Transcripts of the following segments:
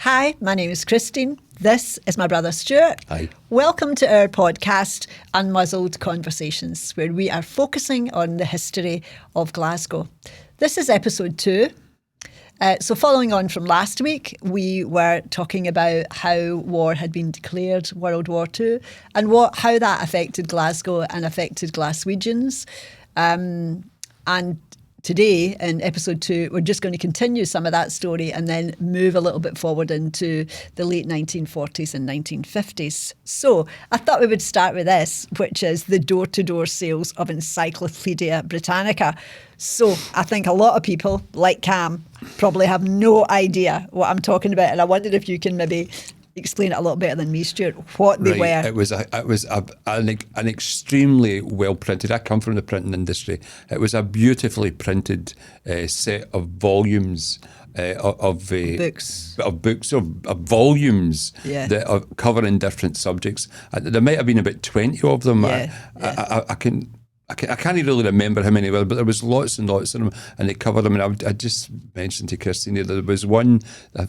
Hi, my name is Christine. This is my brother Stuart. Hi. Welcome to our podcast, Unmuzzled Conversations, where we are focusing on the history of Glasgow. This is episode 2. So following on from last week, we were talking about how war had been declared, World War II, and how that affected Glasgow and affected Glaswegians. And today, in episode 2, we're just going to continue some of that story and then move a little bit forward into the late 1940s and 1950s. So I thought we would start with this, which is the door-to-door sales of Encyclopedia Britannica. So I think a lot of people, like Cam, probably have no idea what I'm talking about. And I wondered if you can maybe explain it a little better than me, Stuart, what they were. It was an extremely well printed. I come from the printing industry. It was a beautifully printed set of volumes of volumes that are covering different subjects. There might have been about 20 of them. I can't really remember how many were, but there was lots and lots of them, and they covered them. And I just mentioned to Christine there was one,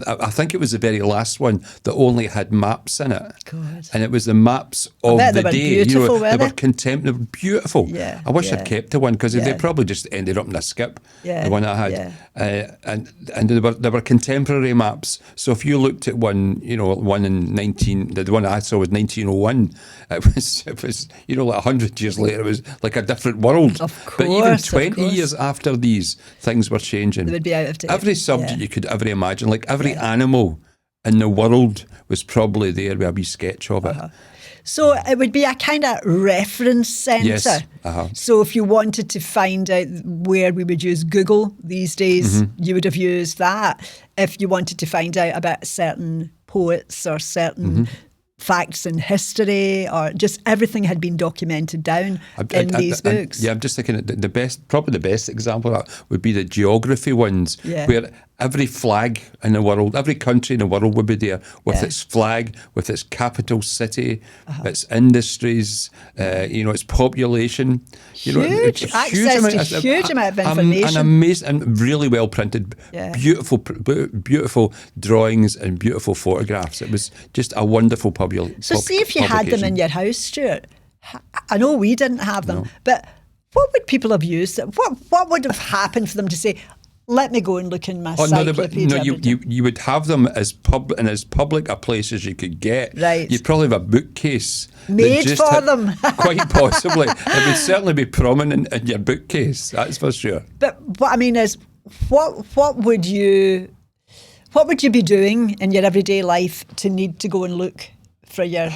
I think it was the very last one, that only had maps in it. God. And it was the maps of the day. Beautiful, they were contemporary, they were beautiful. Yeah, I wish I'd kept the one, because they probably just ended up in a skip, the one I had. And they were contemporary maps. So if you looked at one, one in the one I saw was 1901, it was like 100 years later, it was like a different world. Of course, but even 20 years after these, things were changing. They would be out of date. Every subject you could ever imagine, like every animal in the world was probably there with a wee sketch of it. So it would be a kind of reference centre. Yes. So if you wanted to find out where we would use Google these days, you would have used that. If you wanted to find out about certain poets or certain facts in history, or just everything had been documented down in these books. I'm just thinking the best example of that would be the geography ones, where every flag in the world, every country in the world would be there with its flag, with its capital city, its industries, its population. Huge access to huge amount of information. And amazing, and really well printed, beautiful drawings and beautiful photographs. It was just a wonderful publication. So see if you had them in your house, Stuart. I know we didn't have them, but what would people have used? What would have happened for them to say, let me go and look in my encyclopedia? You would have them as public a place as you could get. Right. You'd probably have a bookcase made for them. Quite possibly. It would certainly be prominent in your bookcase, that's for sure. But what I mean is, what would you be doing in your everyday life to need to go and look for your...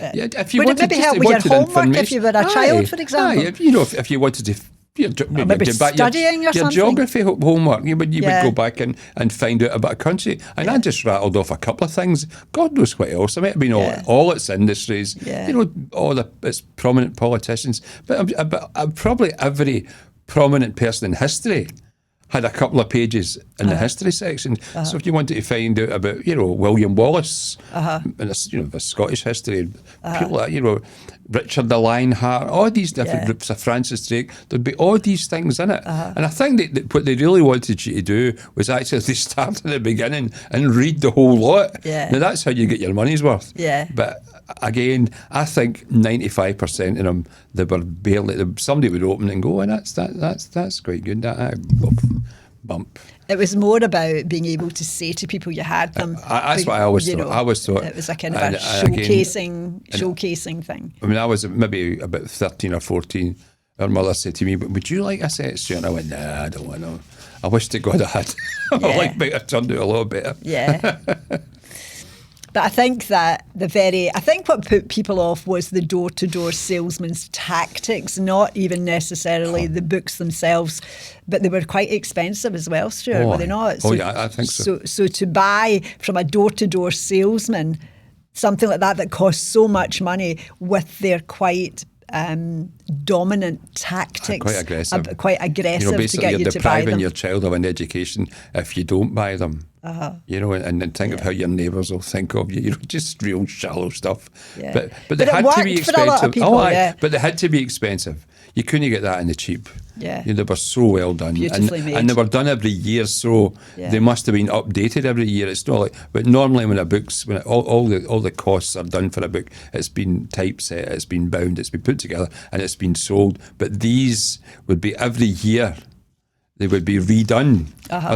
if you would it maybe help with your homework if you were a child, for example? If you wanted to... maybe studying or something. Your geography homework, you would go back and find out about a country. And I just rattled off a couple of things. God knows what else. It might have been all its industries, all its prominent politicians. But probably every prominent person in history had a couple of pages in the history section. So if you wanted to find out about, William Wallace, and the Scottish history, people like, Richard the Lionheart, all these different groups of Francis Drake, there'd be all these things in it. And I think that what they really wanted you to do was actually start at the beginning and read the whole lot. Now that's how you get your money's worth. But again, I think 95% of them, they were barely, somebody would open it and go, that's quite good. Bump. It was more about being able to say to people you had them. That's what I always thought. It was a kind of a showcasing thing. I mean, I was maybe about 13 or 14. Our mother said to me, "But would you like a set, Stuart?" And I went, "Nah, I don't want to. I wish to God I had. I might have turned out a lot better." Yeah. But I think that what put people off was the door-to-door salesman's tactics, not even necessarily the books themselves, but they were quite expensive as well, Stuart, were they not? I think so. So to buy from a door-to-door salesman something like that costs so much money with their quite dominant tactics, quite aggressive to get you to buy them. You're depriving your child of an education if you don't buy them. You know, and then think of how your neighbours will think of you. You know, just real shallow stuff. Yeah. But they had to be expensive. For a lot of people, but they had to be expensive. You couldn't get that in the cheap. Yeah. You know, they were so well done. Beautifully made. And they were done every year, so they must have been updated every year. It's not like, but normally when all the costs are done for a book, it's been typeset, it's been bound, it's been put together, and it's been sold. But these would be every year. They would be redone.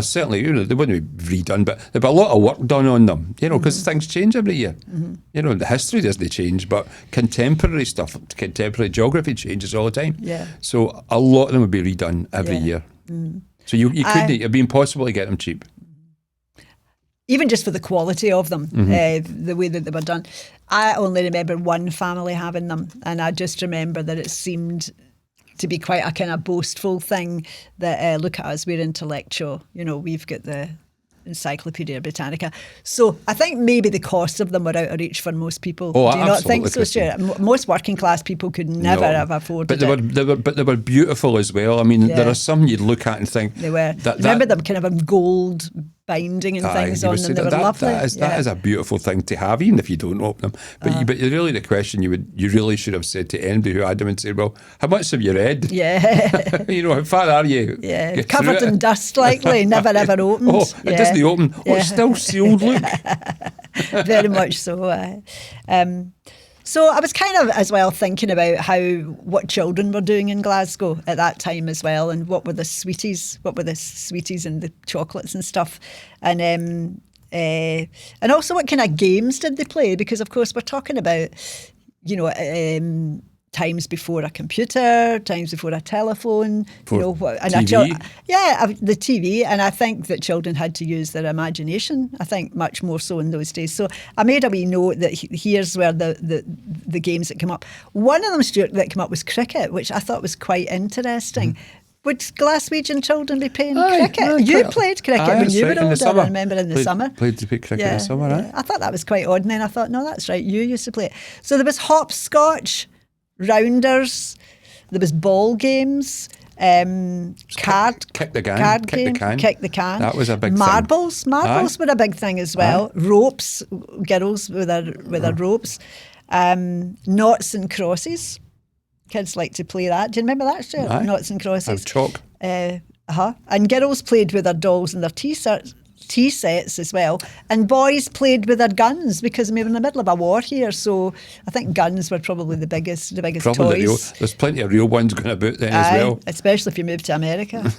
Certainly, you know, they wouldn't be redone, but there'd be a lot of work done on them, you know, because things change every year. You know, the history doesn't change, but contemporary stuff, contemporary geography changes all the time. Yeah. So a lot of them would be redone every year. So you couldn't, it'd be impossible to get them cheap. Even just for the quality of them, the way that they were done. I only remember one family having them, and I just remember that it seemed to be quite a kind of boastful thing that, look at us, we're intellectual. You know, we've got the Encyclopedia Britannica. So I think maybe the cost of them were out of reach for most people. Oh, do you not think so, Christine. Stuart? Most working class people could never have afforded it. But they were beautiful as well. I mean, there are some you'd look at and think they were. Remember them kind of a gold binding and things on them. They were lovely. That is a beautiful thing to have, even if you don't open them. But really, the question you really should have said to anybody who had them and said, "Well, how much have you read? Yeah, you know, how far are you? Yeah, covered in dust, likely, never ever opened. It doesn't open. It's still sealed. Look, very much so. So I was kind of as well thinking about what children were doing in Glasgow at that time as well, and what were the sweeties and the chocolates and stuff, and also what kind of games did they play? Because of course we're talking about, you know, times before a computer, times before a telephone, you know, and TV. The TV. And I think that children had to use their imagination, I think much more so in those days. So I made a wee note that here's where the games that come up. One of them, Stuart, that came up was cricket, which I thought was quite interesting. Would Glaswegian children be playing cricket? You played cricket when you were older, I remember, in the summer. Played cricket in the summer, right? I thought that was quite odd, and then I thought, no, that's right, you used to play it. So there was hopscotch, rounders, there was ball games, kick the can. That was a big thing. Marbles were a big thing as well. Ropes, girls with their ropes. Noughts and crosses. Kids like to play that. Do you remember that, Stuart? Noughts and crosses. Chalk. And girls played with their dolls and their tea sets as well, and boys played with their guns, because we were in the middle of a war here, so I think guns were probably the biggest toys. There's plenty of real ones going about then as well, especially if you moved to America.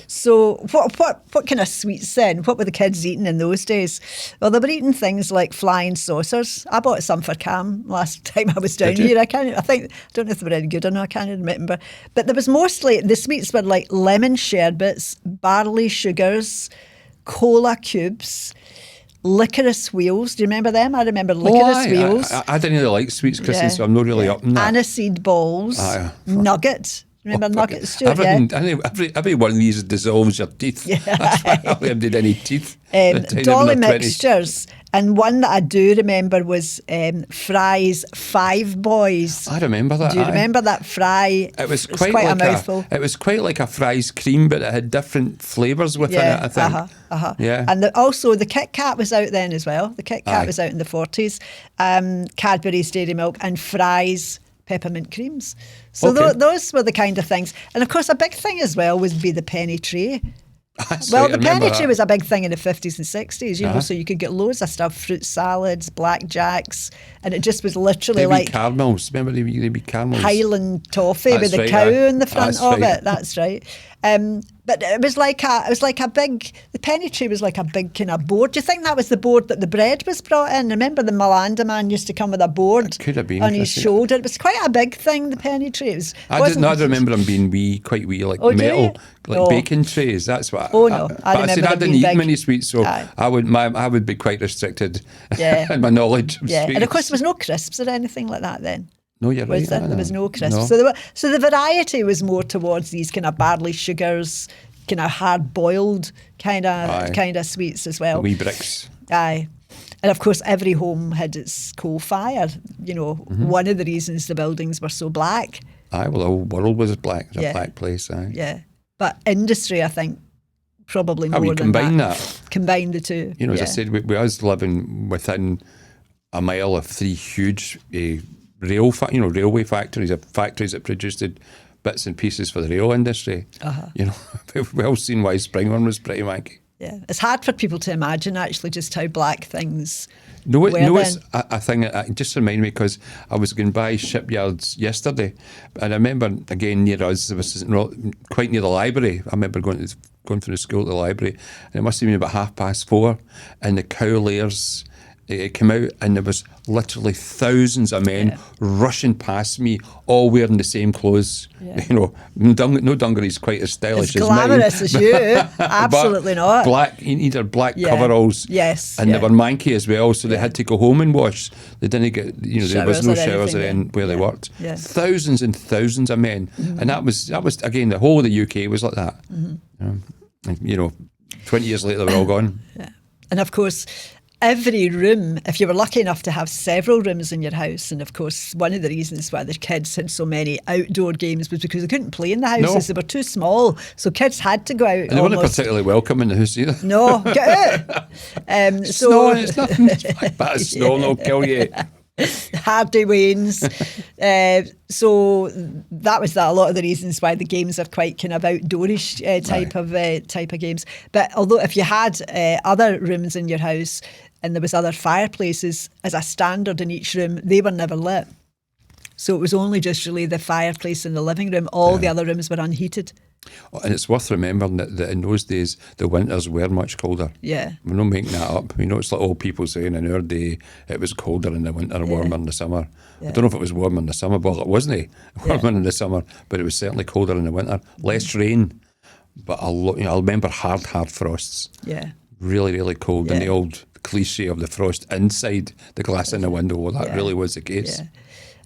So what kind of sweets then? What were the kids eating in those days? Well, they were eating things like flying saucers. I bought some for Cam last time I was down here. I don't know if they were any good or not, I can't remember, but there was mostly, the sweets were like lemon sherbets, barley sugars, cola cubes, licorice wheels. Do you remember them? I remember licorice wheels. I didn't really like sweets, Christine, so I'm not really up in that. Aniseed balls, nuggets. Remember nuggets, Stuart? Every one of these dissolves your teeth. That's why I never did any teeth. Dolly mixtures. And one that I do remember was Fry's Five Boys. I remember that. Do you remember that Fry? It was quite like a mouthful. It was quite like a Fry's cream, but it had different flavours within it, I think. Yeah. And also the Kit Kat was out then as well. The Kit Kat was out in the 40s. Cadbury's Dairy Milk and Fry's peppermint creams. So those were the kind of things. And of course, a big thing as well would be the penny tray. The penny tray was a big thing in the 50s and 60s, you know, so you could get loads of stuff, fruit salads, blackjacks, and it just was literally like caramels. Remember they'd be caramels? Highland toffee with the cow in the front of it. That's right. But it was like a big, the penny tray was like a big kind of board. Do you think that was the board that the bread was brought in? Remember the Malanda man used to come with a board on his shoulder? It was quite a big thing, the penny tray. I remember them being quite wee, like metal, like baking trays. That's what. Oh no, I didn't eat many sweets, so I would be quite restricted in my knowledge of sweets. And of course there was no crisps or anything like that then. No, you're right. There was no crisps. No. So the variety was more towards these kind of barley sugars, kind of hard boiled kind of sweets as well. The wee bricks. Aye. And of course every home had its coal fire. You know, one of the reasons the buildings were so black. Aye, well the whole world was black. It was a black place, aye. Yeah. But industry, I think, probably How more you than combine that. Combine the two. As I said, we us living within a mile of three huge railway factories that produced bits and pieces for the rail industry. We've well seen why Springburn was pretty wanky. Yeah, it's hard for people to imagine actually just how black things it's a thing that just reminded me, because I was going by shipyards yesterday, and I remember again near us, there was quite near the library. I remember going from the school to the library, and it must have been about 4:30, and the Cowlayers came out, and there was literally thousands of men rushing past me, all wearing the same clothes. No dungarees quite as stylish as glamorous as you. Absolutely not. Either black coveralls. Yes. And they were manky as well, so they had to go home and wash. They didn't get, there was no showers where they worked. Yeah. Thousands and thousands of men, and that was again, the whole of the UK was like that. 20 years later, they were all gone. And of course, every room, if you were lucky enough to have several rooms in your house, and of course one of the reasons why the kids had so many outdoor games was because they couldn't play in the houses. They were too small, so kids had to go out. And they weren't particularly welcome in the house either. No, get out. Snow, it's nothing. But snow will kill you. Hardy wains. So that was a lot of the reasons why the games are quite kind of outdoorish type of games. But although if you had other rooms in your house and there was other fireplaces as a standard in each room, they were never lit. So it was only just really the fireplace in the living room. All the other rooms were unheated. And it's worth remembering that in those days, the winters were much colder. Yeah. We're not making that up. It's like old people saying in our day it was colder in the winter and warmer in the summer. I don't know if it was warmer in the summer. Well, it wasn't warmer in the summer, but it was certainly colder in the winter. Less rain, but I'll remember hard frosts. Yeah. Really, really cold. And the old cliche of the frost inside the glass in the window, well, that really was the case. Yeah.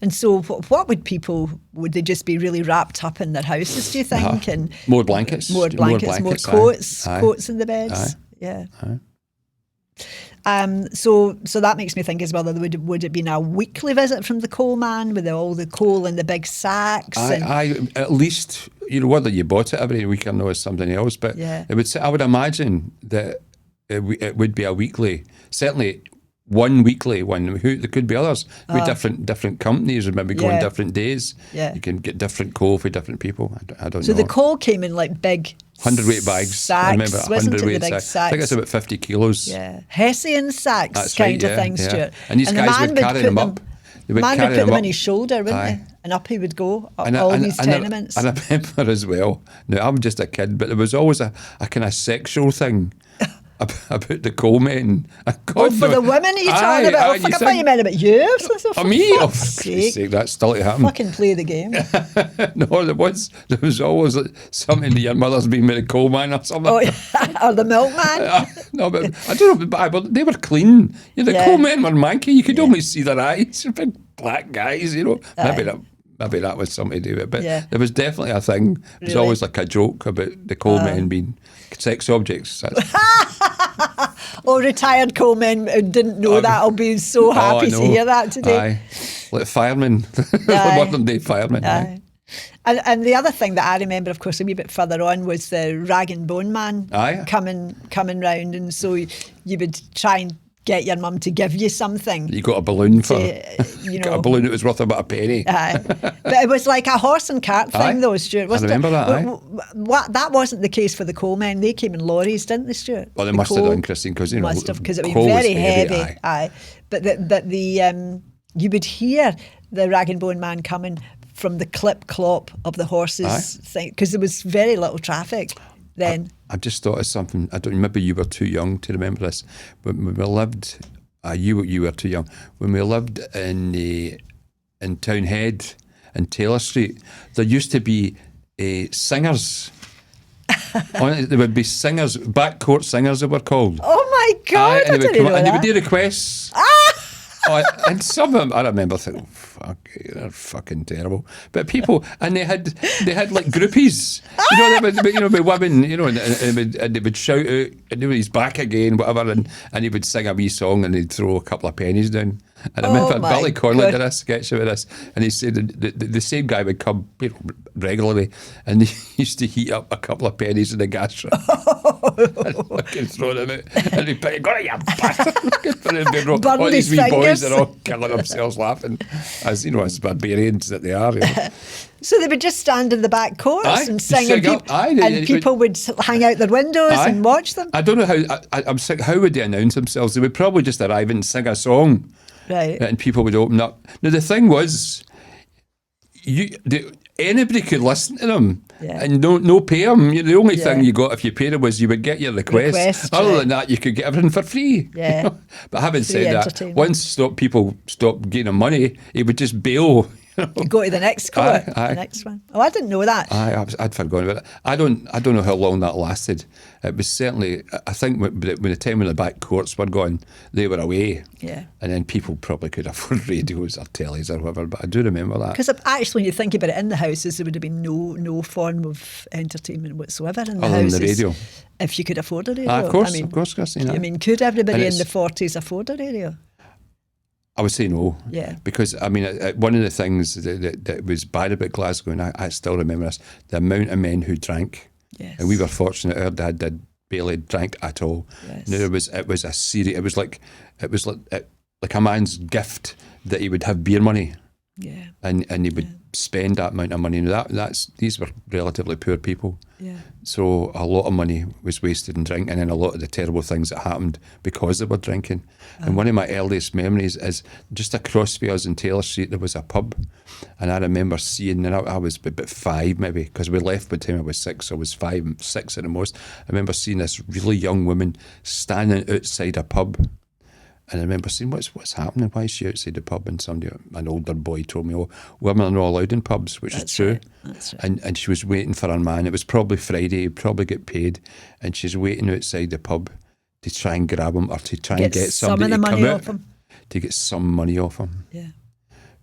And so what would they just be really wrapped up in their houses, do you think? And more blankets. More coats in the beds. So that makes me think as well that would it been a weekly visit from the coal man with all the coal in the big sacks? At least, whether you bought it every week or no is something else, but I would imagine that it would be a weekly, certainly one weekly one. There could be others. With different companies, maybe go on different days. Yeah. You can get different coal for different people. I don't know. So the coal came in like big 100-weight bags. Sacks, I remember 100-weight sacks. I think it's about 50 kilos. Yeah. Hessian sacks. That's kind of thing, Stuart. And these guys would carry them up. The man would put them on his shoulder, wouldn't he? And up he would go, up these tenements. And I remember as well, now I'm just a kid, but there was always a kind of sexual thing about the coal men. For the women you're talking about? I thought you meant about you. Me? For sake, that's still to happen. Fucking play the game. No, there was always something that your mother's been with a coal man or something. Or the milkman. No, but I don't know, but they were clean. The coal men were manky. You could only see their eyes. Big black guys, Maybe that was something to do with it. But there was definitely a thing. There was always like a joke about the coal men being sex objects. Retired coal men who didn't know that will be so happy to hear that today. Like firemen, modern day firemen. And the other thing that I remember, of course, a wee bit further on was the rag and bone man coming round, and so you would try and get your mum to give you something. You got a balloon got a balloon that was worth about a penny. But it was like a horse and cart thing, though, Stuart. I remember that. That wasn't the case for the coal men. They came in lorries, didn't they, Stuart? Well, they must have done, Christine, because must have, because it was very heavy. But you would hear the rag and bone man coming from the clip clop of the horses thing, because there was very little traffic then. I just thought of something. I don't. Maybe you were too young to remember this, but when we lived, you were too young. When we lived in Townhead and Taylor Street, there used to be singers. There would be singers, backcourt singers, they were called. Oh my God! And they would do requests. And some of them, I remember thinking, fuck, they're fucking terrible. But people, and they had like groupies, they would be women, and they would shout out, and he's back again, whatever, and he would sing a wee song, and they'd throw a couple of pennies down. And I remember Billy Corley did a sketch about this, and he said the same guy would come regularly, and he used to heat up a couple of pennies in the gas ring. Fucking throw them out. And he'd be, got it, you bastard. Burn All these his wee boys fingers. are all killing themselves laughing, as barbarians that they are. So they would just stand in the back courts and sing, Aye, and people would hang out their windows and watch them. I don't know how. I'm sick. How would they announce themselves? They would probably just arrive and sing a song, right? And people would open up. Now the thing was, anybody could listen to them. Yeah. And no pay them. The only thing you got if you paid them was you would get your request. Other than that, you could get everything for free. Yeah. But having said that, once people stopped gaining money, he would just bail. Go to the next court, the next one. Oh, I didn't know that. I'd forgotten about it. I don't know how long that lasted. It was certainly, I think when the time when the back courts were gone, they were away. Yeah. And then people probably could afford radios or tellies or whatever, but I do remember that. Because actually when you think about it, in the houses there would have been no form of entertainment whatsoever in the other houses. Than the radio. If you could afford a radio. Of course, Christine. I mean, could everybody in the 40s afford a radio? I would say no. Yeah. Because, I mean, one of the things that was bad about Glasgow, and I still remember this, the amount of men who drank. Yes. And we were fortunate, our dad did barely drink at all. Yes. Now, it was a series, it was like a man's gift that he would have beer money. Yeah. And he would spend that amount of money. Now these were relatively poor people. Yeah. So a lot of money was wasted in drink, and then a lot of the terrible things that happened because they were drinking. And one of my earliest memories is just across from us in Taylor Street there was a pub, and I remember seeing, and I was about 5 maybe, because we left by the time I was 6, so I was 5, 6 at the most. I remember seeing this really young woman standing outside a pub. And I remember saying, what's happening? Why is she outside the pub? And an older boy told me, women are not allowed in pubs, which is true. Right. That's right. And she was waiting for her man. It was probably Friday, he'd probably get paid. And she's waiting outside the pub to try and grab him or to try and get somebody to come out to get some money off him. Yeah.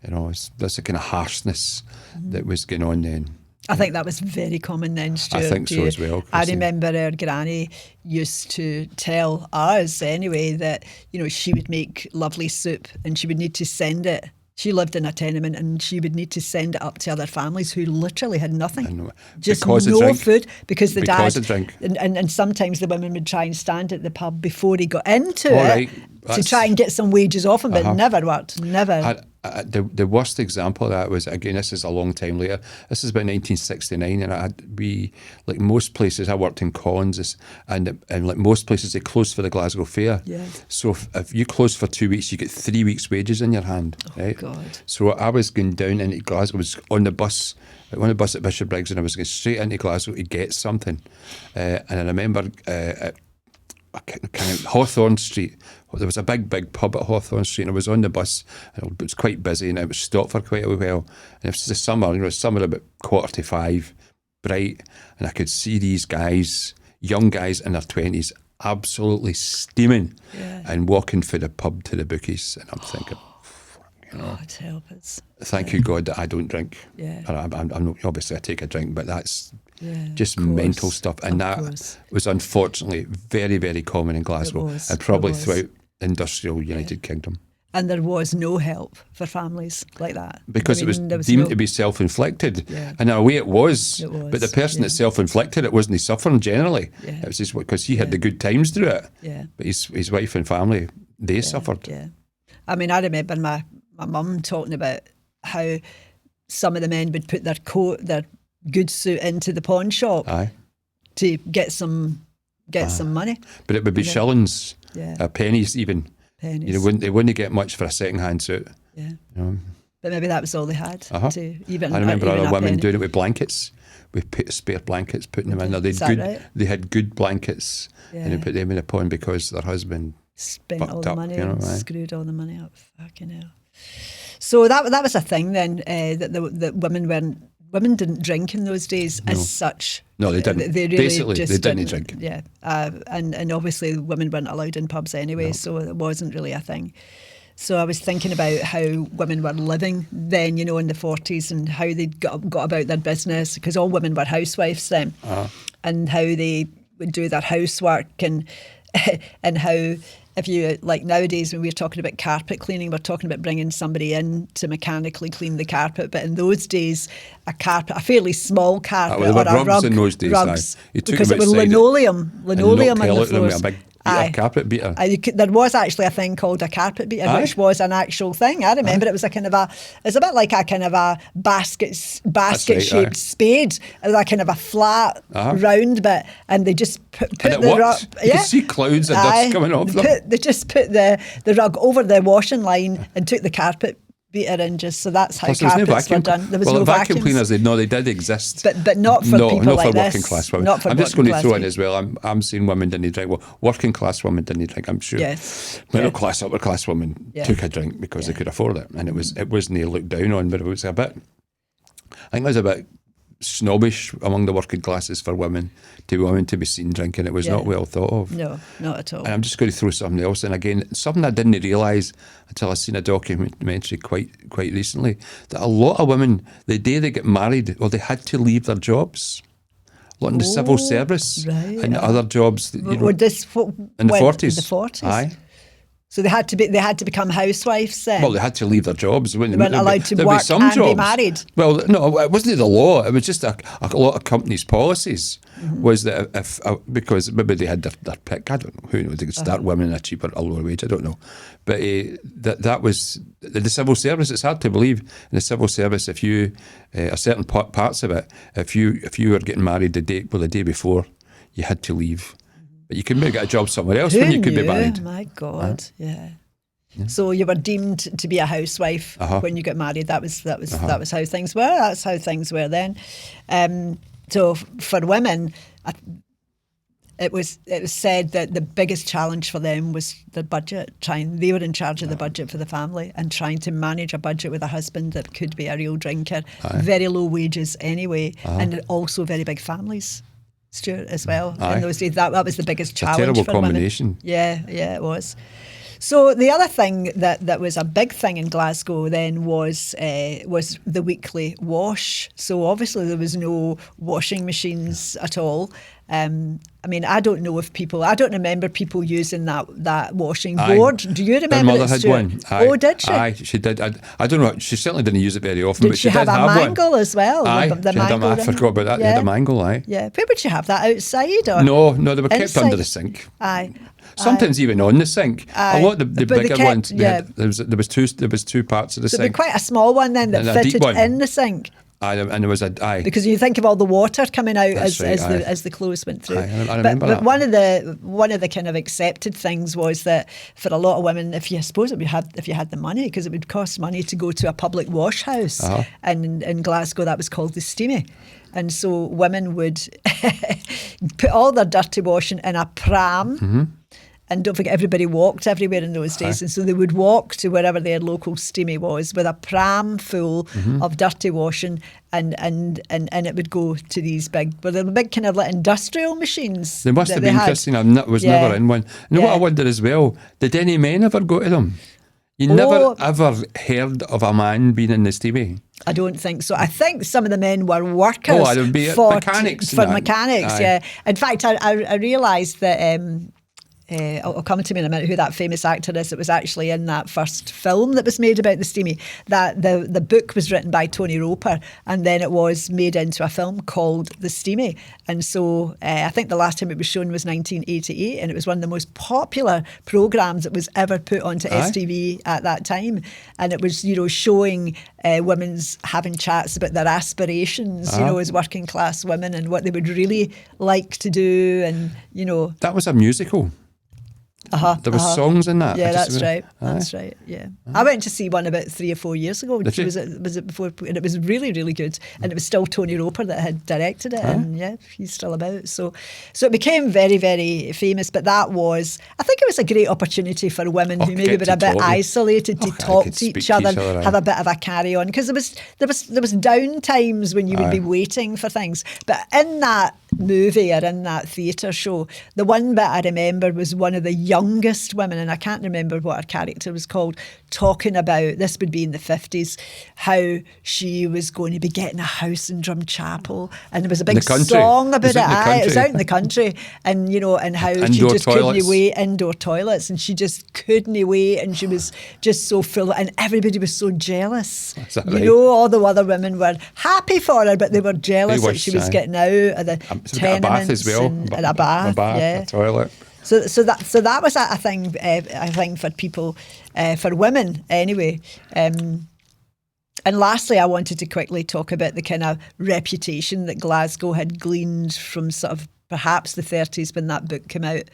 That's the kind of harshness that was going on then. I think that was very common then, Stuart. I think so as well, Christine. I remember our granny used to tell us anyway that, she would make lovely soup and she would need to send it. She lived in a tenement and she would need to send it up to other families who literally had nothing. Just because no drink. food because the because dad... of drink. And sometimes the women would try and stand at the pub before he got into to try and get some wages off him, but it never worked. Never. The worst example of that was, again, this is a long time later. This is about 1969, and like most places, I worked in Collins, and like most places, they closed for the Glasgow Fair. Yeah. So if you closed for 2 weeks, you get 3 weeks' wages in your hand. Right? God. So I was going down into Glasgow, I was on the bus at Bishopbriggs, and I was going straight into Glasgow to get something. And I remember at kind of Hawthorne Street, there was a big pub at Hawthorne Street, and I was on the bus, and it was quite busy, and it was stopped for quite a while. And it was the summer, summer about 4:45, bright, and I could see these guys, young guys in their 20s, absolutely steaming and walking from the pub to the bookies, and I'm thinking, God help us. Thank you God that I don't drink. Yeah. I'm obviously I take a drink, but that's just course, mental stuff, and that was unfortunately very, very common in Glasgow, and probably throughout industrial United Kingdom. And there was no help for families like that. Because it was deemed to be self-inflicted. Yeah. And in a way it was. But the person that self-inflicted it wasn't suffering generally. Yeah. It was just because he had the good times through it. Yeah. But his wife and family, they suffered. Yeah. I mean, I remember my mum talking about how some of the men would put their good suit into the pawn shop to get some money. But it would be shillings, pennies even. Pennies. They wouldn't get much for a second-hand suit. Yeah. But maybe that was all they had. I remember other women doing it with blankets, with spare blankets, putting them in there. They had good blankets, and they put them in a pawn because their husband spent all the money and screwed all the money up. Fucking hell. So that was a thing then, that women didn't drink in those days as such. No, they didn't. They really Basically, just they didn't drink. Yeah, and obviously women weren't allowed in pubs anyway, so it wasn't really a thing. So I was thinking about how women were living then, in the 40s, and how they got about their business, because all women were housewives then, and how they would do their housework, and how if you, like nowadays when we're talking about carpet cleaning, we're talking about bringing somebody in to mechanically clean the carpet. But in those days, a fairly small carpet, there were rugs in those days, rugs, because it was linoleum on the floors. A carpet beater. There was actually a thing called a carpet beater, which was an actual thing. I remember it was a kind of it's a bit like a kind of a basket-shaped spade. It was a kind of a flat, round bit, and they just put the rug. You could see clouds of dust coming off them. They just put the rug over the washing line and took the carpet beater in, just so that's how carpets were done. There was no vacuum cleaners. They did exist, but not for people not like for working this. class women. Not for I'm just going to throw in people. as well. I'm seeing women didn't drink. Well, working class women didn't drink. I'm sure. Yes. Middle class, upper class women took a drink because they could afford it, and it wasn't looked down on, but it was a bit. I think it was a bit snobbish among the working classes for women to be seen drinking. It was not well thought of. No, not at all. And I'm just going to throw something else in again, something I didn't realise until I seen a documentary quite recently, that a lot of women, the day they get married, they had to leave their jobs. A lot in the civil service and other jobs. In the 40s. In the 40s. Aye. So they had to become housewives then? Well, they had to leave their jobs. They weren't allowed to work and be married? Well, no, it wasn't the law. It was just a lot of companies' policies was that if because maybe they had their pick, I don't know, who knows, they could start women at a lower wage, I don't know. But that was the civil service. It's hard to believe in the civil service, if you, certain parts of it, if you were getting married the day before, you had to leave. But you could maybe get a job somewhere else when you could be married. My God, yeah. So you were deemed to be a housewife when you got married. That was how things were. That's how things were then. So for women, it was said that the biggest challenge for them was the budget. They were in charge of the budget for the family and trying to manage a budget with a husband that could be a real drinker, very low wages anyway, and also very big families. Stuart, as well. In those days, that was the biggest challenge. It's a terrible for combination. Women. Yeah, it was. So the other thing that was a big thing in Glasgow then was the weekly wash. So obviously there was no washing machines at all. I mean, I don't remember people using that washing board. Do you remember? My mother had one. Oh, did she? Aye, she did. I don't know. She certainly didn't use it very often, but she did have have a mangle one. as well? Aye, I forgot about that. Yeah. She had a mangle. Aye. Yeah. Where would she have that, outside or? No, they were kept inside? under the sink. Aye. Sometimes even on the sink. Aye. A lot of the bigger ones. Yeah. There was two parts of the So sink. it'd be quite a small one then that fitted in the sink. Aye, and there was because you think of all the water coming out as the clothes went through. I remember but that. one of the kind of accepted things was that for a lot of women, if you had the money, because it would cost money to go to a public wash house, and in Glasgow that was called the Steamie. And so women would put all their dirty washing in a pram. And don't forget, everybody walked everywhere in those days. And so they would walk to wherever their local Steamie was with a pram full of dirty washing, and it would go to these big kind of like industrial machines. They must have been, Christine. I was never in one. You know what I wonder as well? Did any men ever go to them? You never ever heard of a man being in the Steamie? I don't think so. I think some of the men were workers mechanics. For mechanics, yeah. In fact, I realised that... it'll come to me in a minute who that famous actor is that was actually in that first film that was made about the Steamie. That the book was written by Tony Roper, and then it was made into a film called The Steamie. And so I think the last time it was shown was 1988, and it was one of the most popular programmes that was ever put onto STV at that time. And it was, showing women's having chats about their aspirations, as working class women, and what they would really like to do, and That was a musical. There were songs in that. Yeah, that's right. That's right. Yeah, I went to see one about 3 or 4 years ago. Was it before? And it was really, really good. And it was still Tony Roper that had directed it. And yeah, he's still about. So it became very, very famous. But that was, I think, it was a great opportunity for women who maybe were a bit isolated to talk to each other, have a bit of a carry on, because there was down times when you would be waiting for things. But in that movie or in that theatre show, the one bit I remember was one of the youngest women, and I can't remember what her character was called, talking about, this would be in the 50s, how she was going to be getting a house in Drumchapel, and there was a big song about it. It was out in the country, and and how she just couldn't wait, indoor toilets, and she just couldn't wait, and she was just so full, and everybody was so jealous. Right? All the other women were happy for her, but they were jealous that she was getting out of the tenements, a bath as well, and a bath, a toilet. So that was a thing for people, for women anyway. And lastly, I wanted to quickly talk about the kind of reputation that Glasgow had gleaned from sort of perhaps the 30s when that book came out,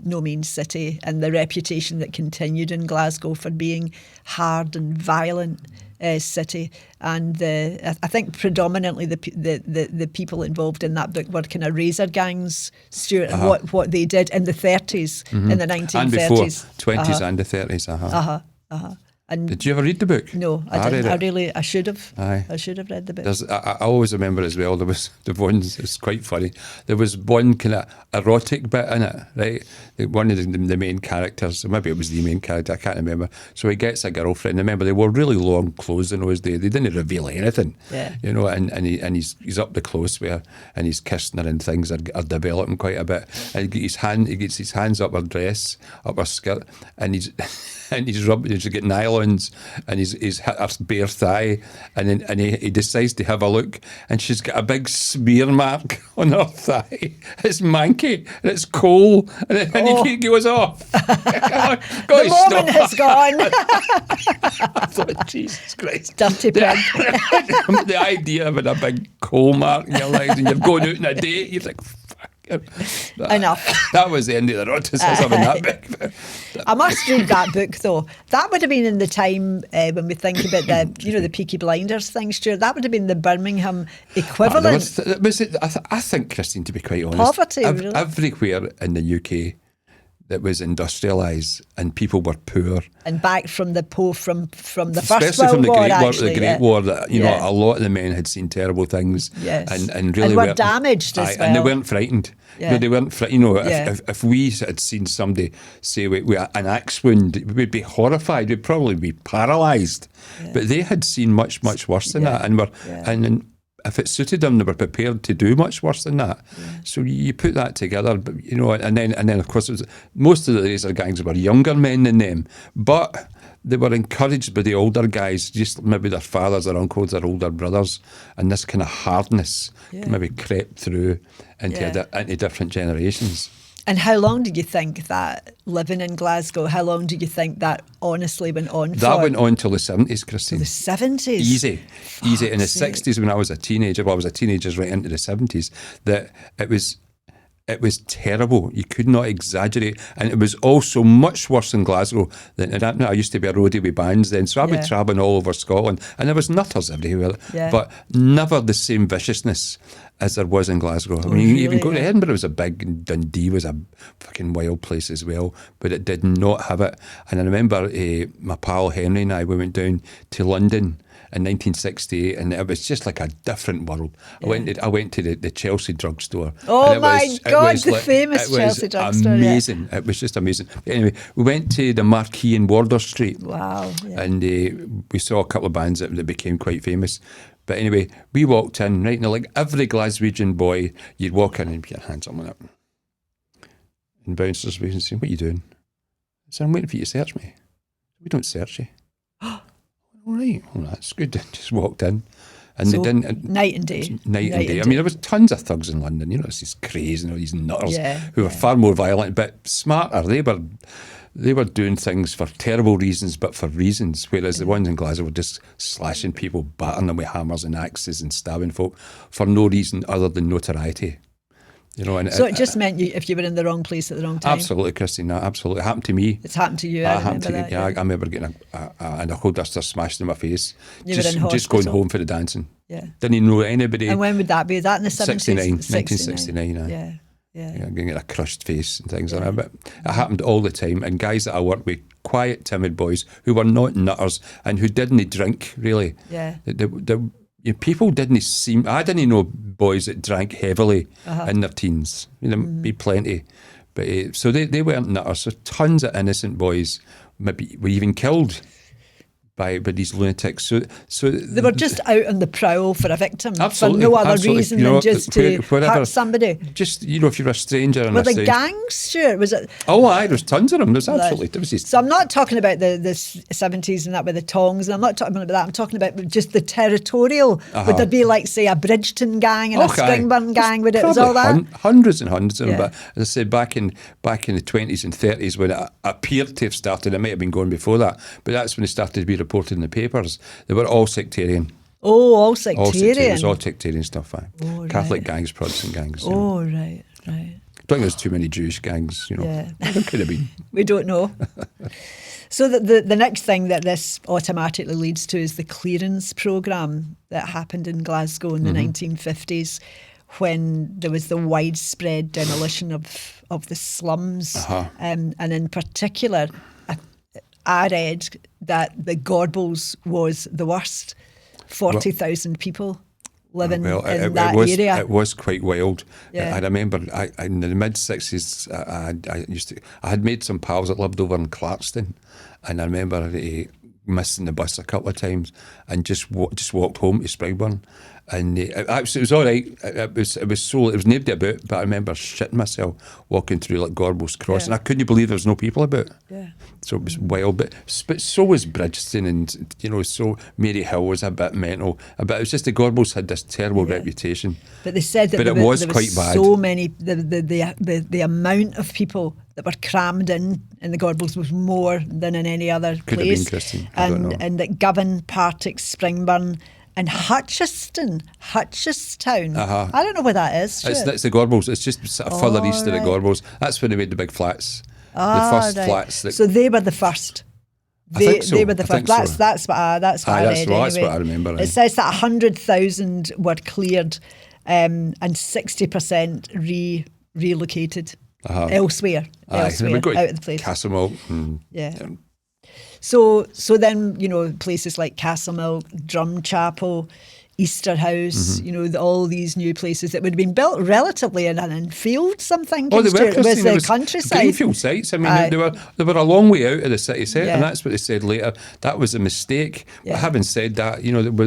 No Mean City, and the reputation that continued in Glasgow for being hard and violent city. And I think predominantly the people involved in that book were kind of razor gangs, Stuart, and what they did in the 30s, in the 1930s. And before, 20s and the 30s. And did you ever read the book? No, I didn't. I should have. I should have read the book. I always remember as well, there was the ones, it's quite funny, there was one kind of erotic bit in it, right? One of the main characters, or maybe it was the main character, I can't remember. So he gets a girlfriend. Remember, they wore really long clothes in those days. They didn't reveal anything, and he's up the close with her, and he's kissing her, and things are developing quite a bit. And he gets his hands up her dress, up her skirt, and he's rubbing, he's getting nylons, and he's hit her bare thigh, and he decides to have a look, and she's got a big smear mark on her thigh. It's manky, and it's coal, and he goes off. The moment has gone. I thought, Jesus Christ. Dirty pig. The idea of having a big coal mark in your legs, and you're going out on a date, you're like, enough. That was the end of the eroticism in that book. I must read that book though. That would have been in the time when we think about the Peaky Blinders thing, Stuart. That would have been the Birmingham equivalent. I think, Christine, to be quite honest, poverty really. Everywhere in the UK that was industrialised and people were poor, and back from the especially First World from the War, the Great War, that a lot of the men had seen terrible things, and really were damaged as well, and they weren't frightened. They weren't frightened. If we had seen somebody say with an axe wound, we'd be horrified. We'd probably be paralysed. But they had seen much worse than that, and if it suited them, they were prepared to do much worse than that. So you put that together, but and then of course most of the razor gangs were younger men than them, but they were encouraged by the older guys, just maybe their fathers, their uncles, their older brothers, and this kind of hardness maybe crept through into different generations. And how long do you think that, living in Glasgow, how long do you think that honestly went on for? That went on till the 70s, Christine. The 70s? Easy. In the 60s, when I was a teenager, I was a teenager right into the 70s, that it was terrible. You could not exaggerate. And it was also much worse in Glasgow than I used to be a roadie with bands then. So I would travel all over Scotland, and there was nutters everywhere, but never the same viciousness as there was in Glasgow. I mean, even going to Edinburgh was a big, and Dundee was a fucking wild place as well, but it did not have it. And I remember my pal Henry and we went down to London in 1968, and it was just like a different world. I went to the Chelsea drugstore. Oh my God, the famous Chelsea drugstore. Amazing. It was just amazing. But anyway, we went to the Marquee in Wardour Street. Wow. Yeah. And we saw a couple of bands that became quite famous. But anyway, we walked in, right, and like every Glaswegian boy, you'd walk in and put your hands on it. And bouncers would say, "What are you doing?" I said, "I'm waiting for you to search me." "We don't search you." "All right, well, that's good." Just walked in. And so they didn't. Night and day. Night and day. I mean, there was tons of thugs in London, it's these crazy and all these nutters who were far more violent, but smarter. They were doing things for terrible reasons, but for reasons, whereas the ones in Glasgow were just slashing people, battering them with hammers and axes and stabbing folk for no reason other than notoriety. And so it just meant if you were in the wrong place at the wrong time. Absolutely, Christine. Absolutely, it happened to me. It's happened to you. I remember that. I remember getting a knuckle duster smashed in my face. You were in hospital. Just going home for the dancing. Yeah. Didn't even know anybody. And when would that be? Is that in the 70s? 1969. Yeah. Getting a crushed face and things like that. But it happened all the time. And guys that I worked with, quiet, timid boys who were not nutters and who didn't drink, really. Yeah. people didn't seem. I didn't know boys that drank heavily in their teens. Be plenty, but so they weren't nutters. So tons of innocent boys maybe were even killed by these lunatics. So they were just out on the prowl for a victim, absolutely, for no other reason than just to hurt somebody. Just if you're a stranger. Were the gangs, Stuart? Was it? Oh, aye, there's tons of them. There's absolutely. There was just, so I'm not talking about the 70s and that with the tongs, and I'm not talking about that. I'm talking about just the territorial. Would there be like, say, a Bridgeton gang and a Springburn gang? Would it was all that? Hundreds and hundreds of them. But as I said, back in the 20s and 30s, when it appeared to have started, it might have been going before that, but that's when it started to be reported in the papers. They were all sectarian. Oh, all sectarian. It was all sectarian stuff. Catholic gangs, Protestant gangs. Oh, right. I don't think there's too many Jewish gangs. There could have been. We don't know. So the next thing that this automatically leads to is the clearance programme that happened in Glasgow in the 1950s, when there was the widespread demolition of the slums, and in particular, I read that the Gorbals was the worst. 40,000 people living in that area. It was quite wild. I remember in the mid-60s, I had made some pals that lived over in Clarkston, and I remember missing the bus a couple of times and just walked home to Springburn. And it was all right. It was nobody about, but I remember shitting myself walking through like Gorbals Cross, and I couldn't believe there was no people about. So it was wild, but so was Bridgeton, and so Mary Hill was a bit mental. But it was just the Gorbals had this terrible reputation. But they said that it was quite bad. So many, the amount of people that were crammed in the Gorbals was more than in any other Could place. Have been, Christine. I don't know. And that Govan, Partick, Springburn, and Hutchestown. I don't know where that is. It's the Gorbals. It's just sort of further east of the Gorbals. That's where they made the big flats. The first flats. So they were the first. They were the first. That's what I read. That's what I remember. It says that 100,000 were cleared, and 60% relocated elsewhere out of the place. Castlemilk. So then, places like Castlemilk, Drumchapel, Easterhouse, all these new places that would have been built relatively in fields, I'm thinking. Oh, they were. It was the countryside. Greenfield sites. I mean, they were a long way out of the city centre, and that's what they said later. That was a mistake. But having said that,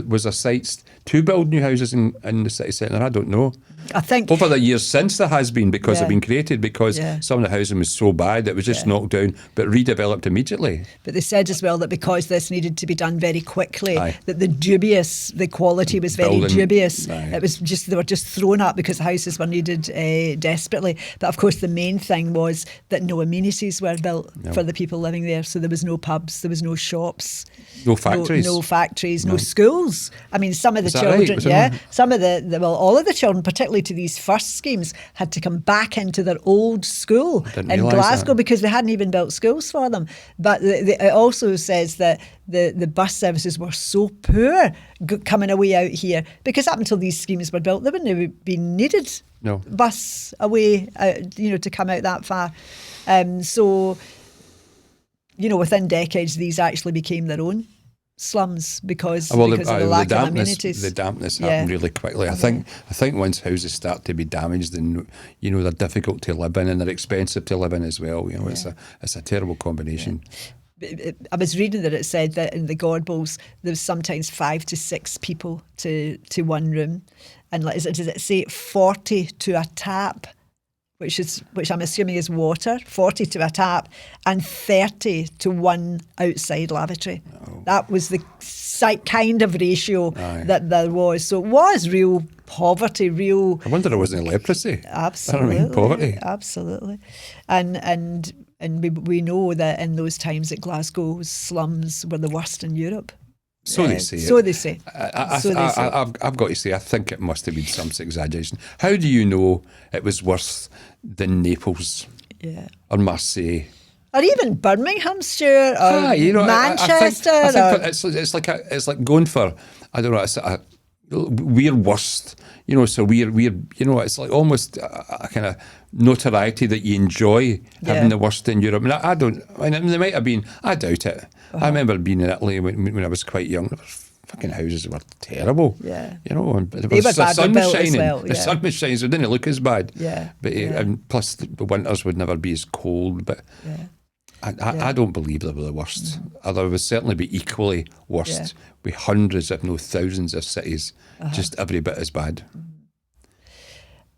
was there sites to build new houses in the city centre? I don't know. I think over the years since there has been, because they've been created, because some of the housing was so bad it was just knocked down but redeveloped immediately. But they said as well that because this needed to be done very quickly, that the quality was very dubious. It was they were just thrown up because the houses were needed desperately. But of course the main thing was that no amenities were built for the people living there. So there was no pubs, there was no shops, no factories, no schools. I mean, some of the children, some of all of the children, particularly to these first schemes, had to come back into their old school in Glasgow because they hadn't even built schools for them. But it also says that the bus services were so poor coming away out here, because up until these schemes were built, they wouldn't have been needed bus away, to come out that far. So, within decades, these actually became their own slums because of the lack of amenities. The dampness happened really quickly. I think once houses start to be damaged, and they're difficult to live in and they're expensive to live in as well. It's a terrible combination. I was reading that it said that in the Gorbals there was sometimes 5 to 6 people to one room, and does it say 40 to a tap, which I'm assuming is water, 40 to a tap, and 30 to one outside lavatory. Oh. That was the kind of ratio that there was. So it was real poverty, real... I wonder there wasn't leprosy. Absolutely. Poverty. Absolutely. And we know that in those times that Glasgow's slums were the worst in Europe. So they say. So they say. I've got to say, I think it must have been some exaggeration. How do you know it was worse than Naples or Marseille? Or even Birmingham, Stuart, or Manchester. I think it's like going for, I don't know, we're worst. So we're it's like almost a kind of notoriety that you enjoy having the worst in Europe. And there might have been, I doubt it. I remember being in Italy when I was quite young. There were fucking houses were terrible. Yeah. You know, and They were the sun was built as shining. well, The sun was shining, so it didn't look as bad. Yeah. But and plus the winters would never be as cold. But I don't believe they were the worst. They would certainly be equally worst with hundreds, if not thousands, of cities just every bit as bad.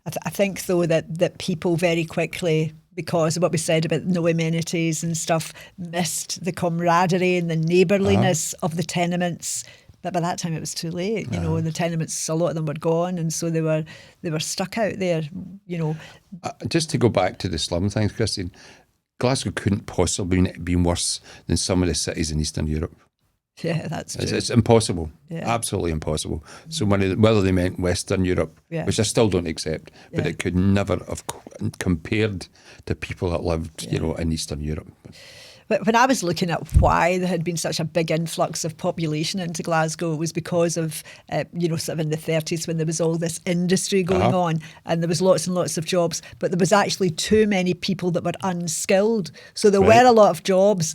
I think, though, that people very quickly, because of what we said about no amenities and stuff, missed the camaraderie and the neighbourliness of the tenements. But by that time it was too late, you know, and the tenements, a lot of them were gone, and so they were stuck out there, you know. Just to go back to the slum things, Christine, Glasgow couldn't possibly be worse than some of the cities in Eastern Europe. Yeah, that's true. It's impossible, absolutely impossible. So whether they meant Western Europe, which I still don't accept, but it could never have compared to people that lived, you know, in Eastern Europe. But when I was looking at why there had been such a big influx of population into Glasgow, it was because of, you know, sort of in the 30s when there was all this industry going on and there was lots and lots of jobs, but there was actually too many people that were unskilled. So there were a lot of jobs,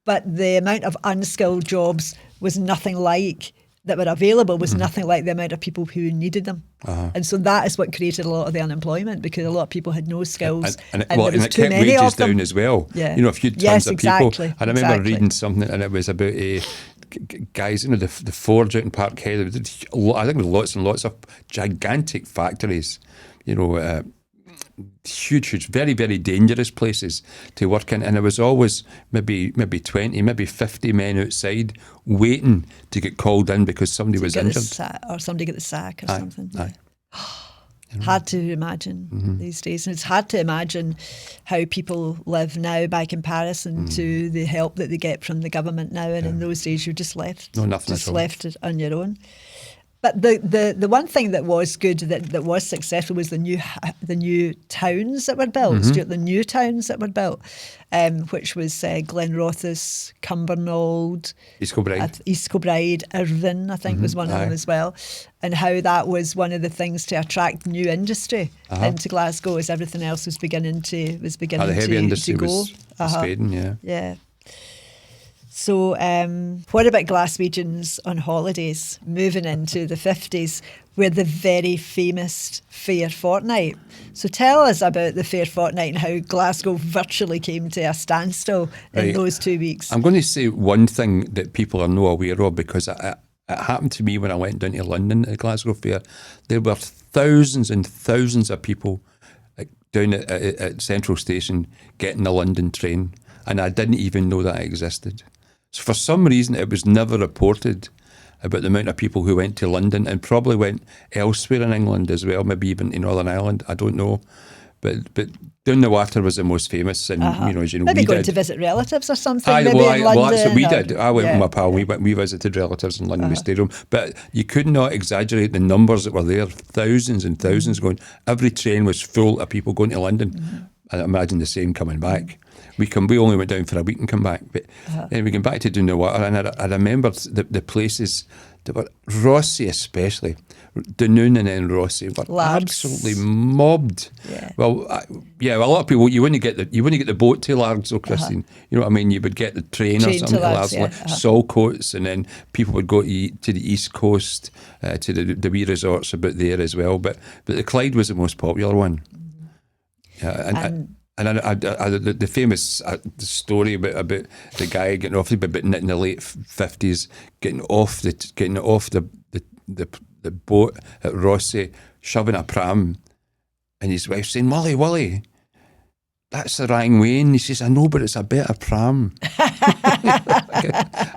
but the amount of unskilled jobs was nothing like that were available, was nothing like the amount of people who needed them. And so that is what created a lot of the unemployment, because a lot of people had no skills and there was it too kept many wages of them. down as well. Yeah. You know, a few tons of people. I remember reading something and it was about guys, you know, the forge out in Parkhead. I think there was lots and lots of gigantic factories, you know, huge, very, very dangerous places to work in, and there was always maybe 20, maybe 50 men outside waiting to get called in because somebody was injured. Or somebody get the sack or something. Aye. Hard to imagine these days. And it's hard to imagine how people live now by comparison to the help that they get from the government now. And in those days, you're just left, left on your own. But the one thing that was good, that was successful, was the new towns that were built, Stuart, the new towns that were built, which was Glenrothes, Cumbernauld, East Kilbride, Irvine, I think was one of them as well, and how that was one of the things to attract new industry into Glasgow as everything else was beginning to the heavy industry to go. was fading, Yeah. So what about Glaswegians on holidays, moving into the 50s, where the very famous Fair Fortnight? So tell us about the Fair Fortnight and how Glasgow virtually came to a standstill in those 2 weeks. I'm going to say one thing that people are not aware of, because it happened to me when I went down to London at the Glasgow Fair. There were thousands and thousands of people down at Central Station getting the London train, and I didn't even know that existed. So for some reason, it was never reported about the amount of people who went to London, and probably went elsewhere in England as well, maybe even to Northern Ireland. I don't know. But down the water was the most famous, and you know, as you know, maybe we going did. to visit relatives or something. Well, that's what we did. I went with my pal. Yeah. We visited relatives in London. We stayed home. But you could not exaggerate the numbers that were there. Thousands and thousands going. Every train was full of people going to London. I imagine the same coming back. We only went down for a week and come back. But then we came back to doing the water, and I remembered the places that were, Rossi especially, Dunoon and then Rossi were absolutely mobbed. Yeah. Well, a lot of people, you wouldn't get the boat to Largs, though, Christine. You know what I mean? You would get the train or something to Largs, Saltcoats, and then people would go to the East Coast, to the wee resorts about there as well. But the Clyde was the most popular one. And the famous story about the guy getting off, but in the late 50s, getting off the boat at Rossi, shoving a pram, and his wife saying, Willie, that's the wrong way. And he says, I know, but it's a better pram.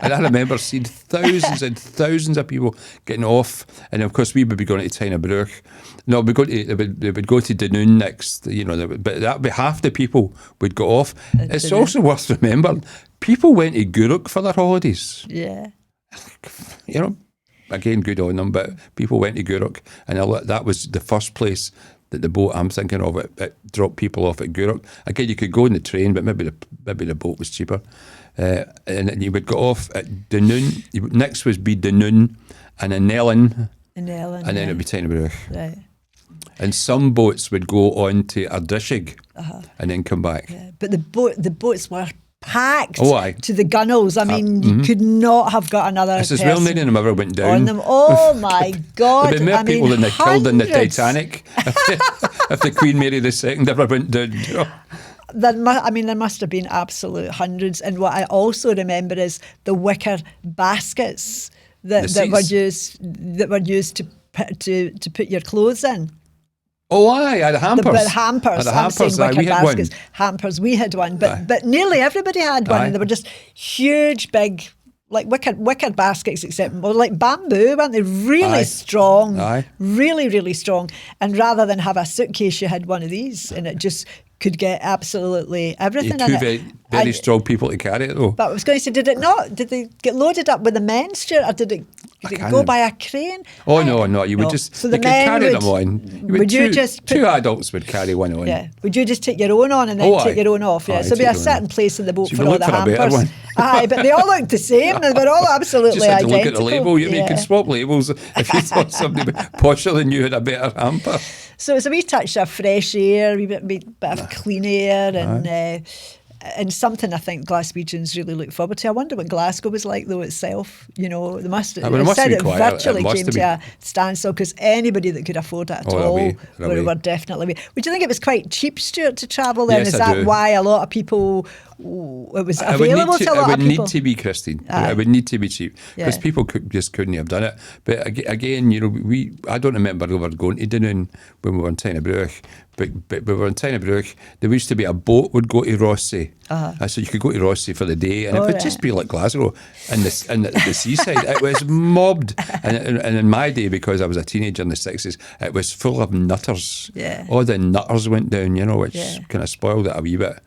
And I remember seeing thousands and thousands of people getting off, and of course we would be going to Tynebruch. No, they would go to Dunoon next, you know, but that would be half the people would go off. It's also worth remembering, people went to Gourock for their holidays. Yeah. You know, again, good on them, but people went to Gourock, and that was the first place that the boat I'm thinking of, it dropped people off at Gourock. Again, you could go on the train, but maybe the boat was cheaper. And then you would go off at Dunoon. Next was be Dunoon, and then Nellin, and then it'd be Tynebruch. Right. And some boats would go on to Ardishig and then come back. Yeah. But the boats were packed to the gunnels. I mean, you could not have got another This is person well, none of them ever went down. on them. Oh my God. There'd be more people than they killed in the Titanic if the Queen Mary II ever went down. You know? There must have been absolute hundreds. And what I also remember is the wicker baskets that were used to put your clothes in. Oh, aye, the hampers. The hampers. I'm saying wicker we had baskets. Hampers, we had one. But nearly everybody had one. And they were just huge, big, like wicker baskets, except like bamboo, weren't they? Really strong. Really, really strong. And rather than have a suitcase, you had one of these, and it just could get absolutely everything in it. Very strong people to carry it, though. But I was going to say, did they get loaded up with the men, Stuart, or did it go by a crane? Oh, no, you would just, so you could carry them on. Two adults would carry one on. Yeah. Would you just take your own on and then take your own off? Yeah. So there'd be a certain place in the boat for all the hampers. Aye, but they all looked the same. They were all absolutely identical. Just had to look at the label. You could swap labels if you thought somebody posher than you had a better hamper. So it's a wee touch of fresh air, a bit of clean air, and something I think Glaswegians really look forward to. I wonder what Glasgow was like though itself. You know, it virtually came to a standstill because anybody that could afford it at all were definitely. Would you think it was quite cheap, Stuart, to travel then? Yes, Is that why a lot of people? It was available to a lot of people. It would need to be, Christine. It would need to be cheap because people just couldn't have done it. But again, you know, I don't remember ever going to Dunoon when we were in Tynebruch. But we were in Tynebruch. There used to be a boat would go to Rossi. So you could go to Rossi for the day, and it would just be like Glasgow and the seaside. It was mobbed, and in my day, because I was a teenager in the 60s, it was full of nutters. Yeah. All the nutters went down, you know, which kind of spoiled it a wee bit.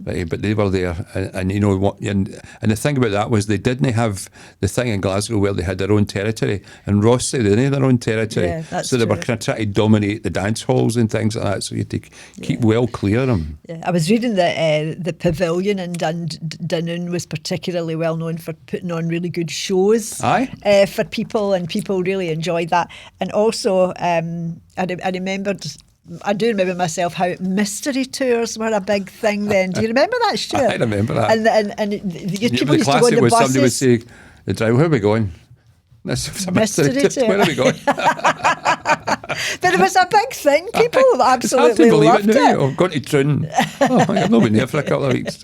But they were there, and you know what? And the thing about that was they didn't have the thing in Glasgow where they had their own territory. In Rossi, they didn't have their own territory, so they were kind of trying to dominate the dance halls and things like that. So you had to keep well clear of them. Yeah. I was reading that the pavilion in Dunoon was particularly well known for putting on really good shows for people, and people really enjoyed that. And also, I do remember myself how mystery tours were a big thing then. Do you remember that, Stuart? I remember that. And people used to go on the buses. Somebody would say, the driver, where are we going? That's a mystery tour. Where are we going? But it was a big thing. People absolutely loved it. I've gone to Troon. I've not been there for a couple of weeks.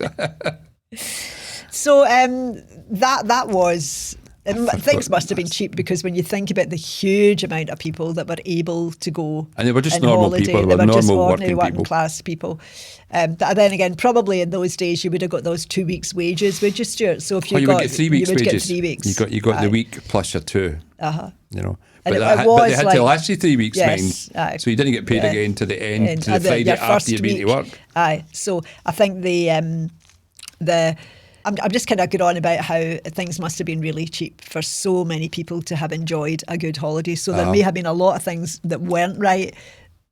So that was... things must have been cheap because when you think about the huge amount of people that were able to go, and they were just normal people, they were normal working class people. But then again, probably in those days you would have got those 2 weeks' wages, would you, Stuart? So if you would get 3 weeks' you would wages. Get 3 weeks. You got the week plus your two. You know. But they had to last you 3 weeks, mind. So you didn't get paid again to the end, to the Friday after you'd been to work. So I think I'm just kind of going on about how things must have been really cheap for so many people to have enjoyed a good holiday. So there may have been a lot of things that weren't right,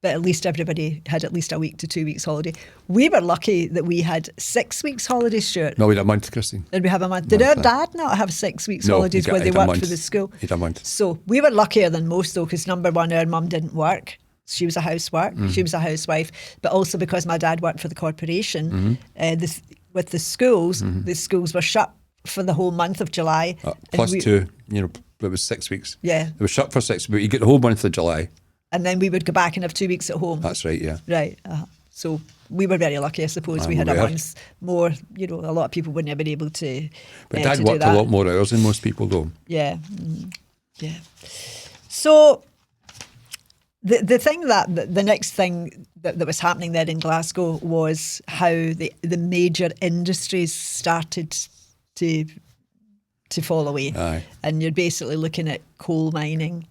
but at least everybody had at least a week to 2 weeks holiday. We were lucky that we had 6 weeks holiday, Stuart. No, we had a month, Christine. Did we have a month? Did our dad not have 6 weeks holidays when they worked for the school? He had a month. So we were luckier than most though, because number one, our mum didn't work. She was a housewife. She was a housewife, but also because my dad worked for the corporation, with the schools were shut for the whole month of July. Plus two, you know, it was 6 weeks. Yeah. It was shut for 6 weeks, but you get the whole month of July. And then we would go back and have 2 weeks at home. That's right, yeah. Right. So we were very lucky, I suppose. We had a month more. You know, a lot of people wouldn't have been able to. But Dad worked a lot more hours than most people, though. Yeah. Yeah. So the thing the next thing that was happening there in Glasgow was how the major industries started to fall away. Aye. And you're basically looking at coal mining.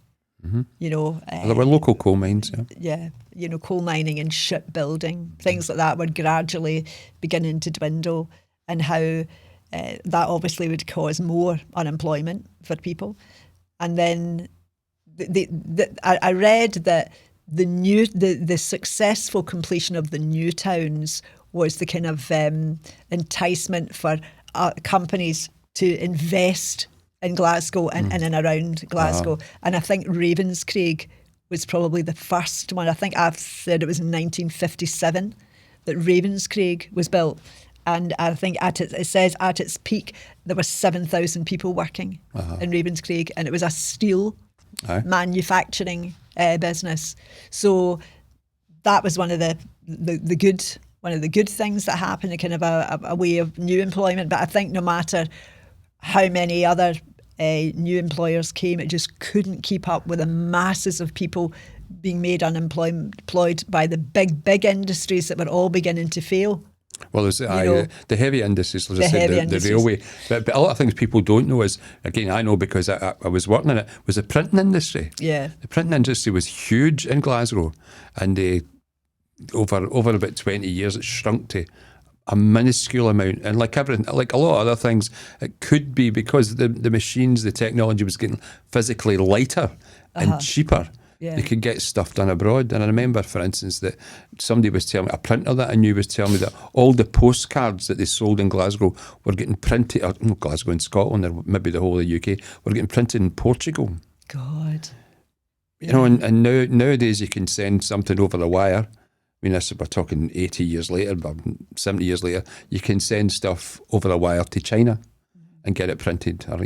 You know, there were local coal mines. Yeah, you know, coal mining and shipbuilding, things like that were gradually beginning to dwindle, and how that obviously would cause more unemployment for people. And then I read that the successful completion of the new towns was the kind of enticement for companies to invest in Glasgow and in and around Glasgow. And I think Ravenscraig was probably the first one. I think I've said it was in 1957 that Ravenscraig was built. And I think it says at its peak, there were 7,000 people working in Ravenscraig, and it was a steel manufacturing business. So that was one of the good things that happened, a kind of a way of new employment. But I think no matter how many other new employers came, it just couldn't keep up with the masses of people being made unemployed by the big industries that were all beginning to fail. Well, there's the heavy industries, as I said, the railway. But a lot of things people don't know is, again, I know because I was working in it, was the printing industry. Yeah. The printing industry was huge in Glasgow, and over about 20 years it shrunk to a minuscule amount. And like everything, like a lot of other things, it could be because the machines, the technology was getting physically lighter and cheaper. Yeah. They could get stuff done abroad. And I remember, for instance, that somebody was telling me, a printer that I knew was telling me that all the postcards that they sold in Glasgow were getting printed, or Glasgow in Scotland, or maybe the whole of the UK, were getting printed in Portugal. God. You know, and nowadays you can send something over the wire. I mean, we're talking 80 years later, 70 years later, you can send stuff over the wire to China and get it printed, or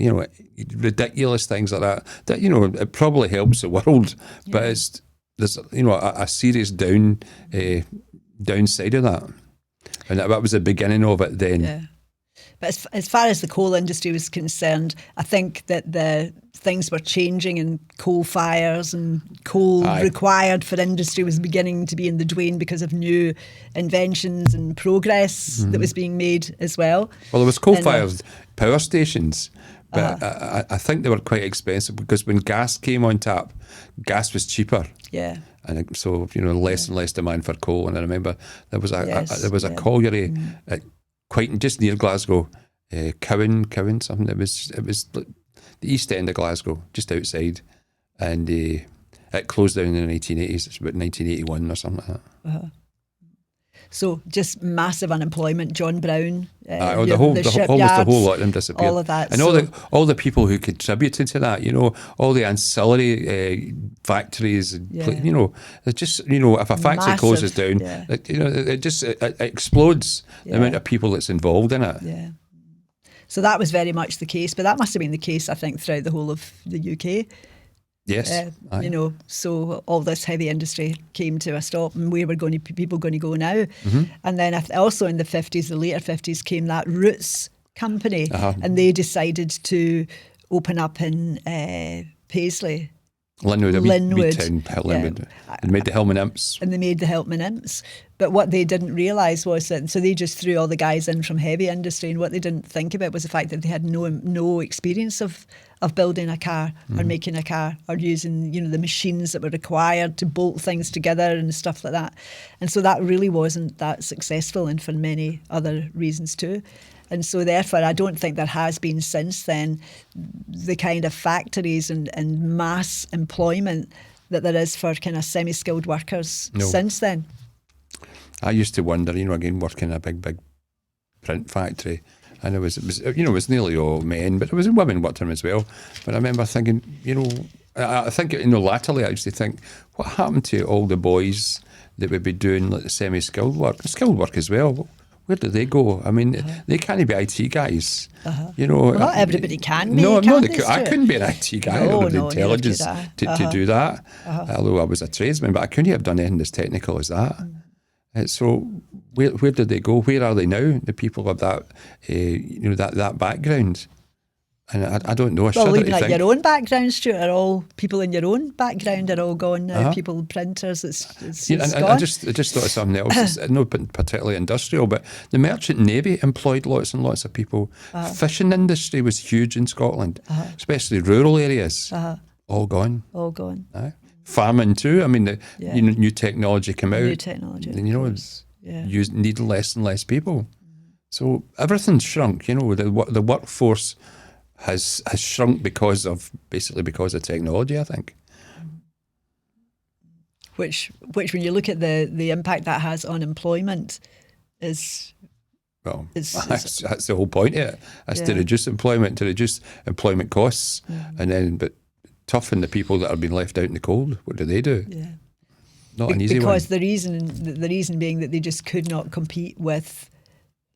ridiculous things like that. That it probably helps the world, but there's a serious downside of that, and that was the beginning of it then. Yeah. But as far as the coal industry was concerned, I think that the things were changing, and coal fires and coal required for industry was beginning to be in the drain because of new inventions and progress that was being made as well. Well, there was coal-fired power stations, but I think they were quite expensive because when gas came on tap, gas was cheaper. Yeah. And so less and less demand for coal. And I remember there was a colliery at quite just near Glasgow, Cowan something. It was the east end of Glasgow, just outside, and it closed down in the 1980s. It's about 1981 or something like that. So just massive unemployment. John Brown, the whole lot of them disappeared. All of that, and all the people who contributed to that. All the ancillary factories. It's just if a factory closes down, it just explodes the amount of people that's involved in it. Yeah. So that was very much the case, but that must have been the case, I think, throughout the whole of the UK. Yes. So all this heavy industry came to a stop, and where were people going to go now? Mm-hmm. And then also in the 50s, the later 50s, came that Roots company, and they decided to open up in Paisley. Linwood. Linwood. They made the Hillman Imps. And they made the Hillman Imps. But what they didn't realise was that, so they just threw all the guys in from heavy industry, and what they didn't think about was the fact that they had no experience of building a car or making a car or using, the machines that were required to bolt things together and stuff like that. And so that really wasn't that successful, and for many other reasons too. And so therefore, I don't think there has been since then the kind of factories and mass employment that there is for kind of semi-skilled workers since then. I used to wonder, again, working in a big print factory, and it was nearly all men, but there was women worked in them as well. But I remember thinking, I think, latterly I used to think, what happened to all the boys that would be doing like the semi-skilled work, skilled work as well? Where do they go? I mean, they can't be IT guys. Well, not everybody can be. I couldn't be an IT guy. I don't have the intelligence to do that. Although I was a tradesman, but I couldn't have done anything as technical as that. So where did they go? Where are they now? The people of that, that background. And I don't know. Well, even like your own background, Stuart, are all people in your own background are all gone now. People, printers, it's gone. I just thought of something else. It's not particularly industrial, but the merchant navy employed lots and lots of people. Fishing industry was huge in Scotland, especially rural areas. All gone. All gone. Farming too. I mean, new technology came out. New technology. And, need less and less people. So everything's shrunk. The workforce has shrunk because of technology, I think. Which when you look at the impact that has on employment is... Well, that's the whole point of it. That's to reduce employment costs, but toughen the people that are being left out in the cold. What do they do? Yeah. Not an easy one. Because the reason being that they just could not compete with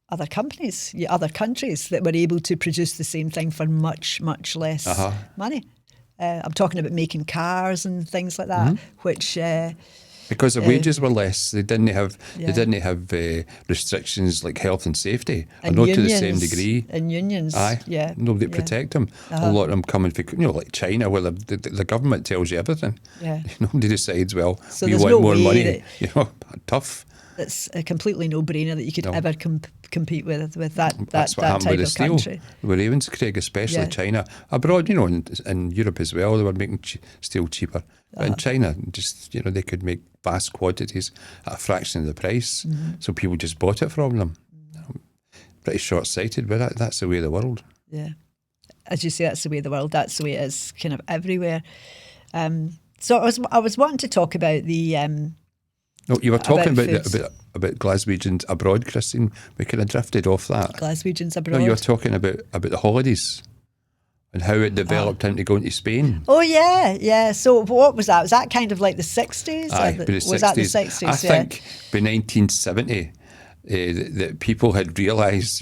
other companies, other countries that were able to produce the same thing for much, much less money. I'm talking about making cars and things like that, which because the wages were less. They didn't have restrictions like health and safety, or not to the same degree. And unions, nobody protect them. A lot of them coming from like China, where the government tells you everything. Yeah, nobody decides. Well, so we want more money. Tough. It's a completely no-brainer that you could ever compete with that That's what that happened type with the of steel. country. With Ravenscraig, especially China. Abroad, in Europe as well, they were making steel cheaper. But in China, just they could make vast quantities at a fraction of the price. So people just bought it from them. Pretty short-sighted, but that's the way of the world. Yeah. As you say, that's the way of the world. That's the way it is kind of everywhere. So I was wanting to talk about the... No, you were talking about Glaswegians abroad, Christine. We kind of drifted off that. Glaswegians abroad? No, you were talking about the holidays and how it developed into going to Spain. Oh, yeah. So what was that? Was that kind of like the 60s? Aye, was that the 60s? I think by 1970... that people had realised,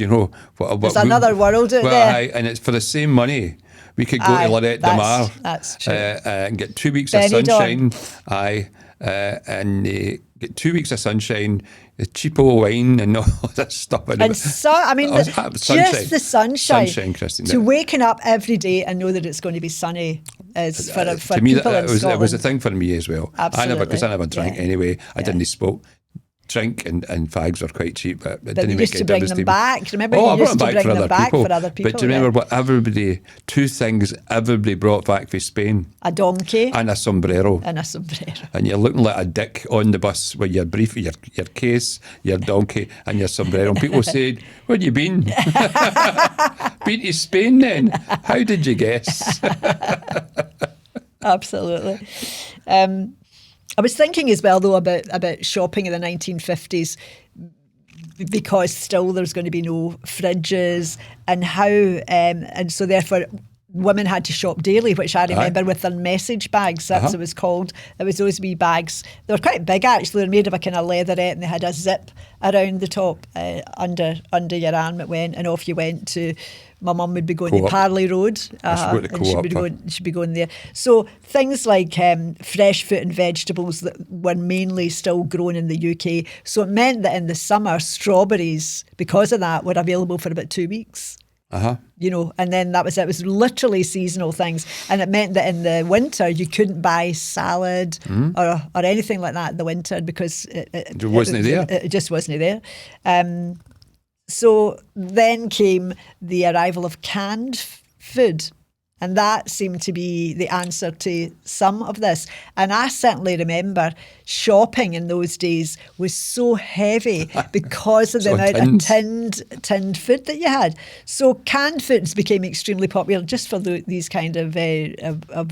what there's another world out there. And it's for the same money. We could go to Lorette de Mar and get 2 weeks of sunshine. And get 2 weeks of sunshine, the cheapo wine and all that stuff. And just the sunshine Christine, to waking up every day and know that it's going to be sunny is for to me, people in Scotland. It was a thing for me as well. Absolutely. Because I never drank anyway. I didn't smoke. Drink and fags were quite cheap, but it didn't you make used to bring them back. Remember, you I used brought to bring them back for other people. But do you remember what two things everybody brought back from Spain? A donkey and a sombrero. And you're looking like a dick on the bus with your brief, your case, your donkey, and your sombrero. And people said, "Where you been? Been to Spain then? How did you guess?" Absolutely. I was thinking as well, though, about shopping in the 1950s, because still there's going to be no fridges, and how, and so therefore women had to shop daily, which I remember with their message bags. That's what it was called. It was those wee bags. They were quite big, actually. They were made of a kind of leatherette, and they had a zip around the top under your arm. It went, and off you went to. My mum would be going to Parley Road, and she'd be going there. So things like fresh fruit and vegetables that were mainly still grown in the UK. So it meant that in the summer, strawberries, because of that, were available for about 2 weeks. And then that was it. It was literally seasonal things, and it meant that in the winter you couldn't buy salad or anything like that in the winter because it wasn't there. It just wasn't there. So then came the arrival of canned food, and that seemed to be the answer to some of this. And I certainly remember shopping in those days was so heavy because of the amount of tinned food that you had. So canned foods became extremely popular just for these kind of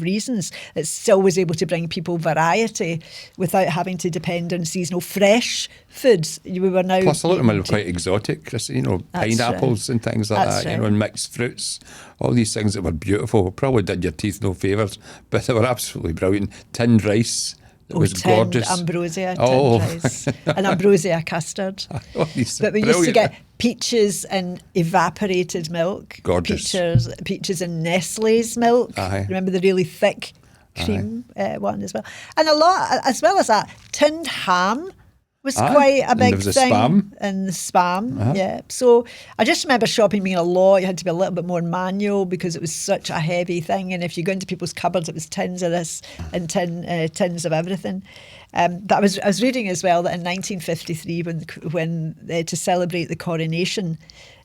reasons. It still was able to bring people variety without having to depend on seasonal fresh foods. We were now plus a lot of them are quite exotic, pineapples and things like that, and mixed fruits. All these things that were beautiful probably did your teeth no favours, but they were absolutely brilliant. Tinned rice. It was gorgeous. Ambrosia, tinned rice, and ambrosia custard. But we used to get peaches and evaporated milk. Gorgeous. Peaches and Nestle's milk. Remember the really thick cream one as well. And a lot, as well as that, tinned ham was quite a big thing. And the spam, So I just remember shopping being a lot. You had to be a little bit more manual because it was such a heavy thing. And if you go into people's cupboards, it was tins of this and tins of everything. But I was reading as well that in 1953, when to celebrate the coronation,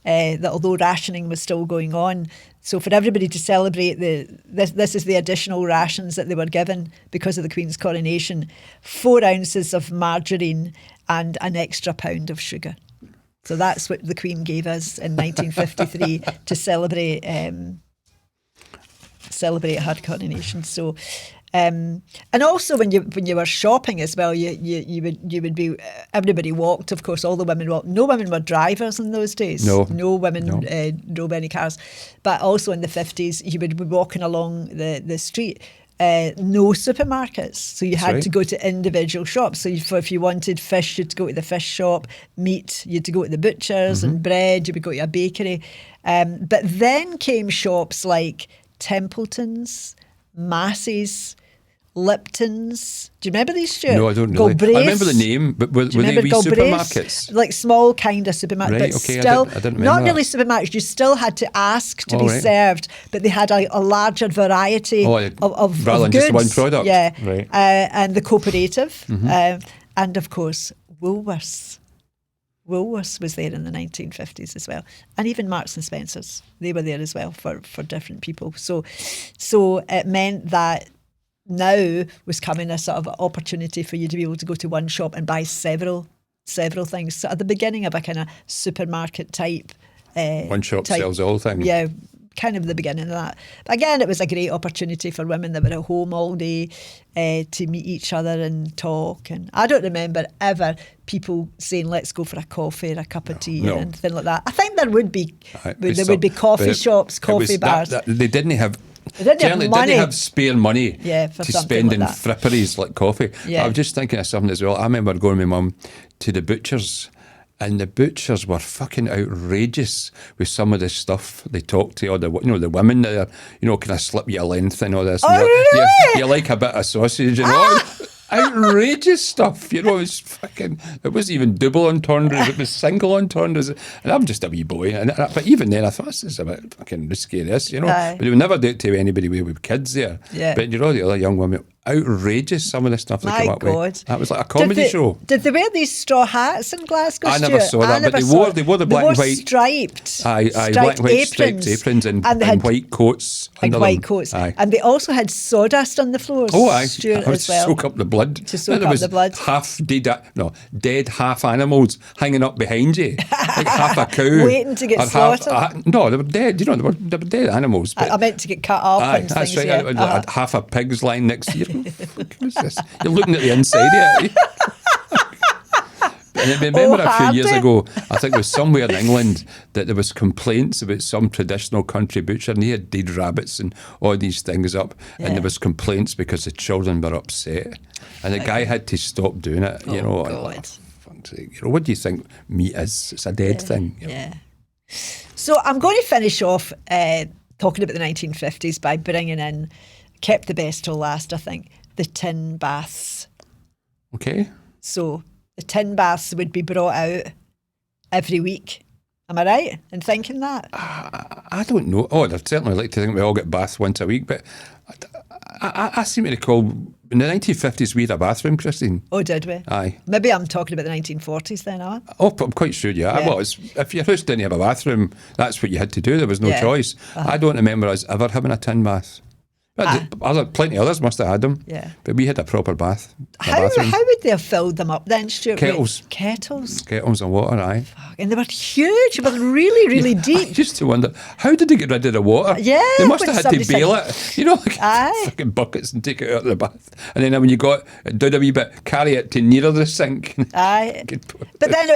that although rationing was still going on, so for everybody to celebrate this is the additional rations that they were given because of the Queen's coronation: 4 ounces of margarine and an extra pound of sugar. So that's what the Queen gave us in 1953 to celebrate her coronation. So. And also when you were shopping as well, you would be, everybody walked, of course, all the women walked. No women were drivers in those days. No women drove any cars. But also in the 50s, you would be walking along the street no supermarkets. So you had to go to individual shops. So if you wanted fish, you'd go to the fish shop. Meat, you had to go to the butchers. And bread, you would go to a bakery. But then came shops like Templeton's, Massey's, Lipton's. Do you remember these, Stuart? No, I don't really. Galbraith's. I remember the name, but were they wee supermarkets? Like small kind of supermarkets. Right, but okay, still, I didn't remember not that. really supermarkets. You still had to ask to be served, but they had a larger variety of rather than goods. just one product. Yeah, right. And the cooperative, and of course Woolworths. Woolworths was there in the 1950s as well, and even Marks and Spencer's. They were there as well for different people. So it meant that now was coming a sort of opportunity for you to be able to go to one shop and buy several things. So at the beginning of a kind of supermarket type. One shop sells all things. Yeah, kind of the beginning of that. But again, it was a great opportunity for women that were at home all day to meet each other and talk. And I don't remember ever people saying, let's go for a coffee or a cup of tea or anything like that. I think there would be coffee shops, coffee bars. They didn't have... Didn't have spare money to spend in like fripperies like coffee. Yeah. I was just thinking of something as well. I remember going with my mum to the butchers, and the butchers were fucking outrageous with some of the stuff they talked to, or the women that are, can I slip you a length and all this. Oh, really? You like a bit of sausage and all. Outrageous stuff, it wasn't even double entendres, it was single entendres, and I'm just a wee boy, but even then I thought, this is a bit fucking risky, but they would never do it to anybody with kids there. But the other young women, outrageous, some of the stuff they come up with. That was like a comedy show. Did they wear these straw hats in Glasgow, I never saw that, but they wore the black and white striped black and white striped aprons and white coats. And white coats. And they also had sawdust on the floors. Oh, aye. Stuart, I would as well. soak up the blood. To soak up the blood. Dead half animals hanging up behind you. Like half a cow. Waiting to get slaughtered. No, they were dead. They were dead animals. But I meant to get cut up. Aye, and that's things, right. Yeah. Half a pig's lying next to you. What is this? You're looking at the inside of it. And I remember a few years ago, I think it was somewhere in England, that there was complaints about some traditional country butcher, and he had dead rabbits and all these things up, and there was complaints because the children were upset, and the guy had to stop doing it. God. What do you think meat is? It's a dead thing. Yeah. So I'm going to finish off talking about the 1950s by bringing in, kept the best till last, I think, the tin baths. Okay. So the tin baths would be brought out every week. Am I right in thinking that? I don't know. Oh, I'd certainly like to think we all get baths once a week, but I seem to recall in the 1950s we had a bathroom, Christine. Oh, did we? Aye. Maybe I'm talking about the 1940s then, am I? Oh, I'm quite sure, yeah. Well, if your house didn't have a bathroom, that's what you had to do. There was no choice. I don't remember us ever having a tin bath. Plenty of others must have had them. Yeah. But we had a proper bath. How would they have filled them up then, Stuart? Kettles. Kettles And water, aye. And they were huge. They were really, really deep. I used to wonder, how did they get rid of the water? Yeah. They must have had to bail it. Fucking buckets and take it out of the bath. And then when you got it did a wee bit, carry it to nearer the sink. Aye. But then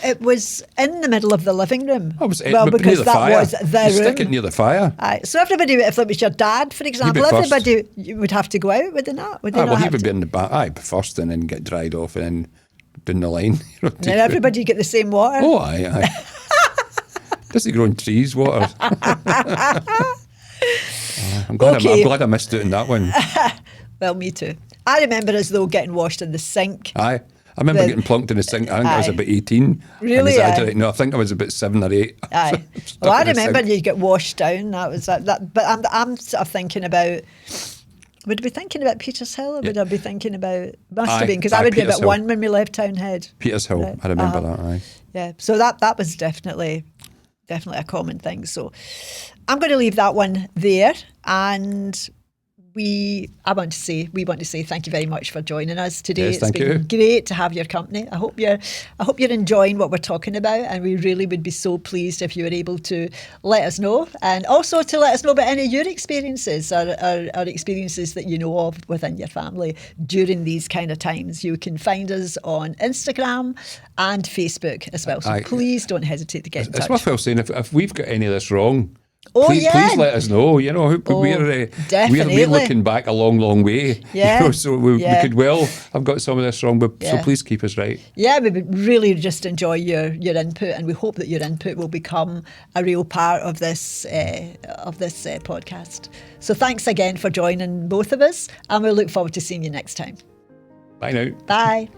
it was in the middle of the living room. Because near the that fire. Was the room. Stick it near the fire. Aye. So everybody, if it was your dad, for example, everybody would have to go out, would they not? He would be in the bath. Aye, first and then get dried off and then down the line. And then everybody get the same water. Oh, aye. Does it grow in trees, water? I'm glad I missed doing that one. Well, me too. I remember as though getting washed in the sink. Aye. I remember getting plunked in the sink. I think I was about 18. Really? No, I think I was about 7 or 8. Aye. Well, I remember you get washed down. That was that. But I'm sort of thinking about. Would I be thinking about Petershill, or would I be thinking about? Must have been, because I would be about 1 when we left Townhead. Petershill, right. I remember that. Aye. Yeah. So that was definitely a common thing. So I'm going to leave that one there, and we want to say thank you very much for joining us today. Yes, thank you. It's been great to have your company. I hope you're enjoying what we're talking about, and we really would be so pleased if you were able to let us know, and also to let us know about any of your experiences or experiences that you know of within your family during these kind of times. You can find us on Instagram and Facebook as well. So please don't hesitate to get in touch. It's worthwhile saying if we've got any of this wrong, Please let us know. You know, we're looking back a long, long way. Yeah. You know, so we could well have got some of this wrong, but so please keep us right. Yeah, we would really just enjoy your input, and we hope that your input will become a real part of this podcast. So thanks again for joining both of us, and we'll look forward to seeing you next time. Bye now. Bye.